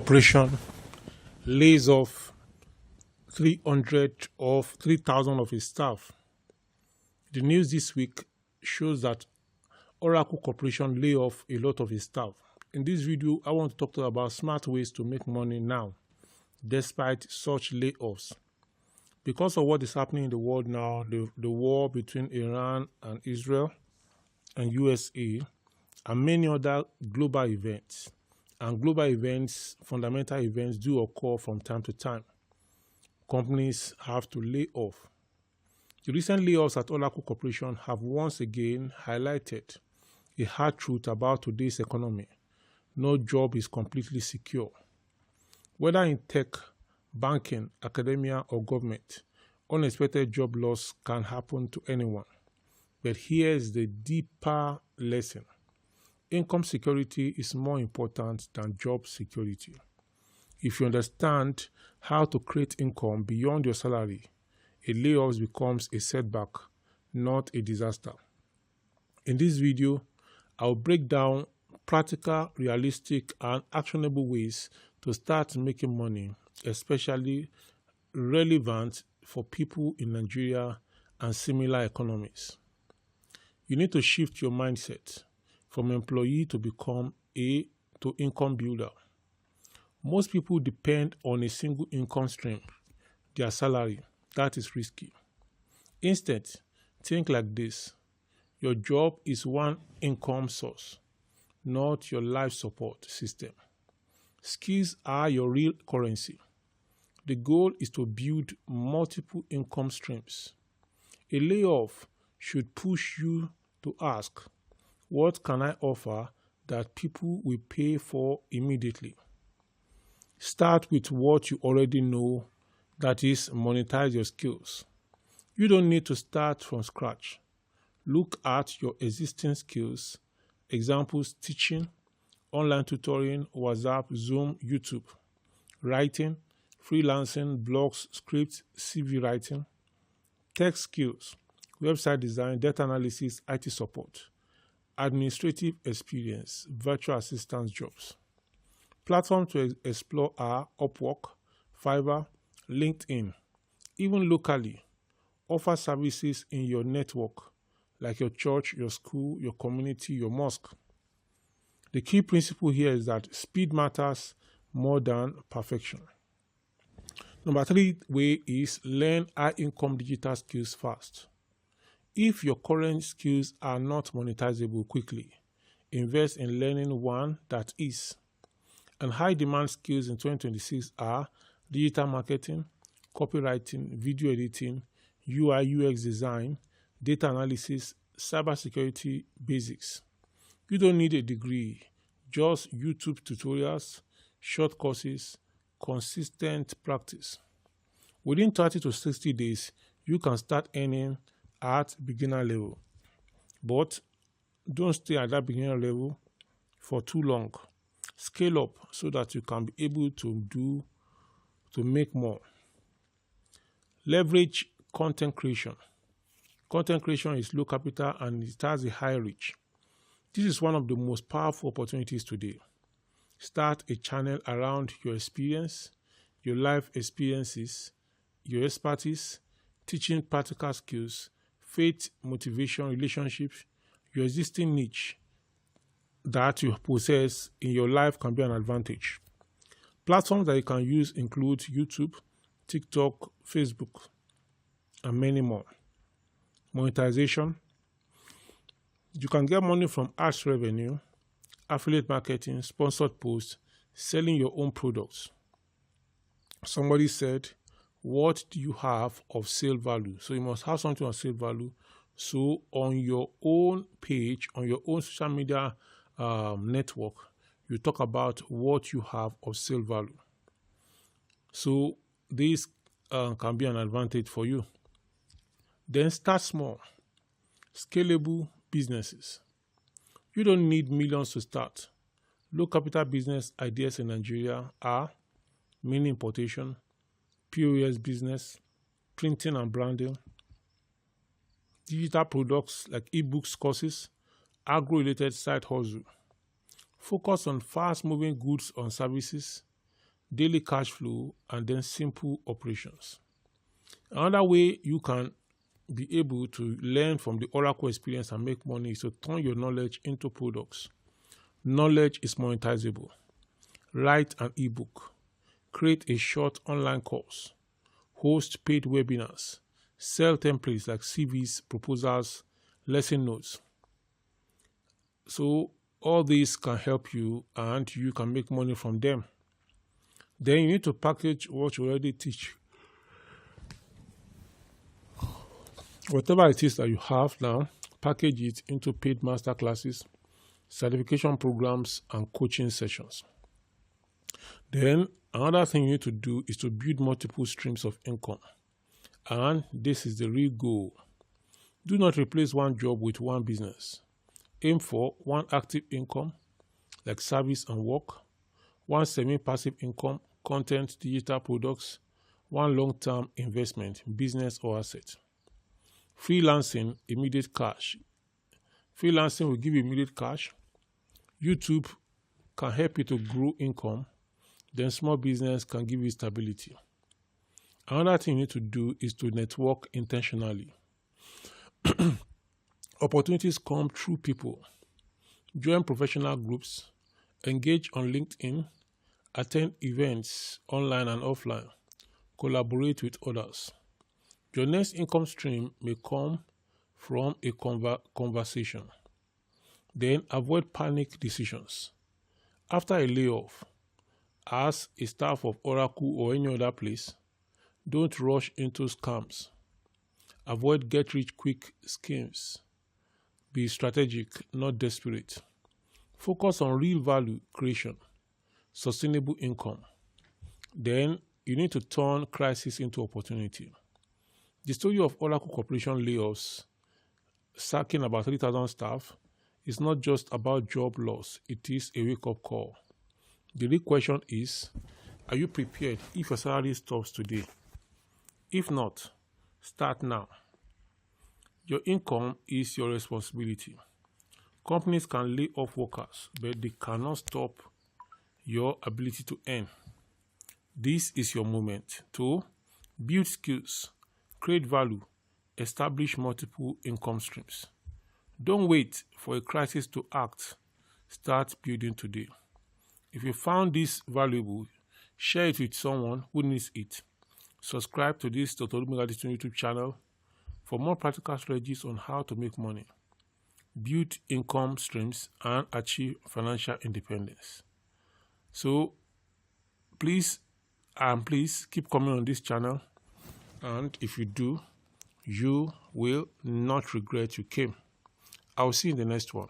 Corporation lays off 300 of 3,000 of its staff. The news this week shows that Oracle Corporation lay off a lot of its staff. In this video, I want to talk to you about smart ways to make money now, despite such layoffs. Because of what is happening in the world now, the war between Iran and Israel and USA, and many other global events. And global events, fundamental events, do occur from time to time. Companies have to lay off. The recent layoffs at Oracle Corporation have once again highlighted a hard truth about today's economy. No job is completely secure. Whether in tech, banking, academia, or government, unexpected job loss can happen to anyone. But here's the deeper lesson. Income security is more important than job security. If you understand how to create income beyond your salary, a layoff becomes a setback, not a disaster. In this video, I'll break down practical, realistic, and actionable ways to start making money, especially relevant for people in Nigeria and similar economies. You need to shift your mindset from employee to become to income builder. Most people depend on a single income stream, their salary. That is risky. Instead, think like this. Your job is one income source, not your life support system. Skills are your real currency. The goal is to build multiple income streams. A layoff should push you to ask, what can I offer that people will pay for immediately? Start with what you already know, that is, monetize your skills. You don't need to start from scratch. Look at your existing skills, examples: teaching, online tutoring, WhatsApp, Zoom, YouTube, writing, freelancing, blogs, scripts, CV writing, tech skills, website design, data analysis, IT support, administrative experience, virtual assistance jobs. Platforms to explore are Upwork, Fiverr, LinkedIn. Even locally, offer services in your network, like your church, your school, your community, your mosque. The key principle here is that speed matters more than perfection. Number 3 way is learn high-income digital skills fast. If your current skills are not monetizable quickly, invest in learning one that is. And high-demand skills in 2026 are digital marketing, copywriting, video editing, UI/UX design, data analysis, cybersecurity basics. You don't need a degree, just YouTube tutorials, short courses, consistent practice. Within 30 to 60 days, you can start earning at beginner level. But don't stay at that beginner level for too long. Scale up so that you can be able to make more. Leverage content creation. Content creation is low capital and it has a high reach. This is one of the most powerful opportunities today. Start a channel around your experience, your life experiences, your expertise, teaching practical skills, faith, motivation, relationships. Your existing niche that you possess in your life can be an advantage. Platforms that you can use include YouTube, TikTok, Facebook, and many more. Monetization. You can get money from ads revenue, affiliate marketing, sponsored posts, selling your own products. Somebody said, what do you have of sale value? So you must have something of sale value. So on your own page, on your own social media network, you talk about what you have of sale value. So this can be an advantage for you. Then start small. Scalable businesses. You don't need millions to start. Low capital business ideas in Nigeria are mini importation, POS business, printing and branding, digital products like ebooks, courses, agro-related side hustle. Focus on fast-moving goods and services, daily cash flow, and then simple operations. Another way you can be able to learn from the Oracle experience and make money is to turn your knowledge into products. Knowledge is monetizable. Write an ebook, create a short online course, host paid webinars, sell templates like CVs, proposals, lesson notes. So all these can help you and you can make money from them. Then you need to package what you already teach. Whatever it is that you have now, package it into paid master classes, certification programs, and coaching sessions. Then another thing you need to do is to build multiple streams of income. And this is the real goal. Do not replace one job with one business. Aim for one active income, like service and work, one semi-passive income, content, digital products, one long-term investment, business or asset. Freelancing, immediate cash. Freelancing will give you immediate cash. YouTube can help you to grow income. Then small business can give you stability. Another thing you need to do is to network intentionally. Opportunities come through people. Join professional groups, engage on LinkedIn, attend events online and offline, collaborate with others. Your next income stream may come from a conversation. Then avoid panic decisions. After a layoff, as a staff of Oracle or any other place, don't rush into scams. Avoid get-rich-quick schemes. Be strategic, not desperate. Focus on real value creation, sustainable income. Then you need to turn crisis into opportunity. The story of Oracle Corporation layoffs, sacking about 3,000 staff, is not just about job loss, it is a wake-up call. The real question is, are you prepared if your salary stops today? If not, start now. Your income is your responsibility. Companies can lay off workers, but they cannot stop your ability to earn. This is your moment to build skills, create value, establish multiple income streams. Don't wait for a crisis to act. Start building today. If you found this valuable, share it with someone who needs it. Subscribe to this Dr. Olumigaditun YouTube channel for more practical strategies on how to make money, build income streams, and achieve financial independence. So please keep coming on this channel, and if you do, you will not regret you came. I'll see you in the next one.